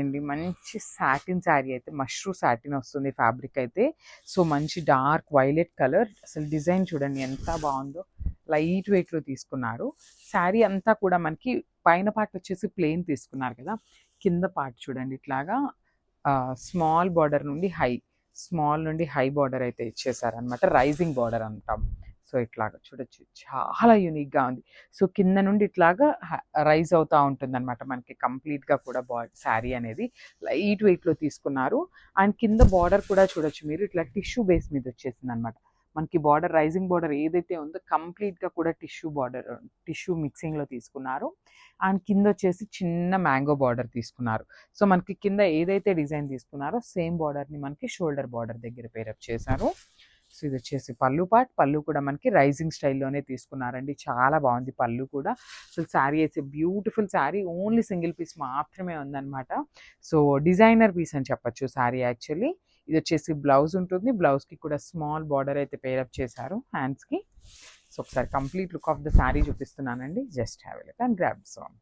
అండి మంచి సాటిన్ శారీ అయితే మష్రూ సాటిన్ వస్తుంది ఫ్యాబ్రిక్ అయితే. సో మంచి డార్క్ వైలెట్ కలర్, అసలు డిజైన్ చూడండి ఎంత బాగుందో, లైట్ వెయిట్లో తీసుకున్నారు. శారీ అంతా కూడా మనకి పైన పార్ట్ వచ్చేసి ప్లెయిన్ తీసుకున్నారు కదా, కింద పార్ట్ చూడండి ఇట్లాగా స్మాల్ బార్డర్ నుండి స్మాల్ నుండి హై బార్డర్ అయితే ఇచ్చేసారనమాట, రైజింగ్ బార్డర్ అంటాం. సో ఇట్లాగా చూడొచ్చు, చాలా యూనిక్గా ఉంది. సో కింద నుండి ఇట్లాగా రైజ్ అవుతూ ఉంటుంది అనమాట మనకి కంప్లీట్గా కూడా శారీ అనేది లైట్ వెయిట్లో తీసుకున్నారు. అండ్ కింద బార్డర్ కూడా చూడొచ్చు మీరు, ఇట్లా టిష్యూ బేస్ మీద వచ్చేసింది అనమాట మనకి బార్డర్. రైజింగ్ బార్డర్ ఏదైతే ఉందో కంప్లీట్గా కూడా టిష్యూ మిక్సింగ్లో తీసుకున్నారు. అండ్ కింద వచ్చేసి చిన్న మ్యాంగో బార్డర్ తీసుకున్నారు. సో మనకి కింద ఏదైతే డిజైన్ తీసుకున్నారో సేమ్ బార్డర్ని మనకి షోల్డర్ బార్డర్ దగ్గర పేరప్ చేశారు. సో ఇది వచ్చేసి పళ్ళు పార్ట్. పళ్ళు కూడా మనకి రైజింగ్ స్టైల్లోనే తీసుకున్నారండి, చాలా బాగుంది పళ్ళు కూడా. అసలు శారీ అయితే beautiful sari, only single piece మాత్రమే ఉందన్నమాట. సో డిజైనర్ పీస్ అని చెప్పొచ్చు శారీ యాక్చువల్లీ. ఇది వచ్చేసి బ్లౌజ్ ఉంటుంది, బ్లౌజ్కి కూడా స్మాల్ బార్డర్ అయితే పేరప్ చేశారు హ్యాండ్స్కి. సో ఒకసారి complete look of the saree చూపిస్తున్నానండి, just have a look and grab this one.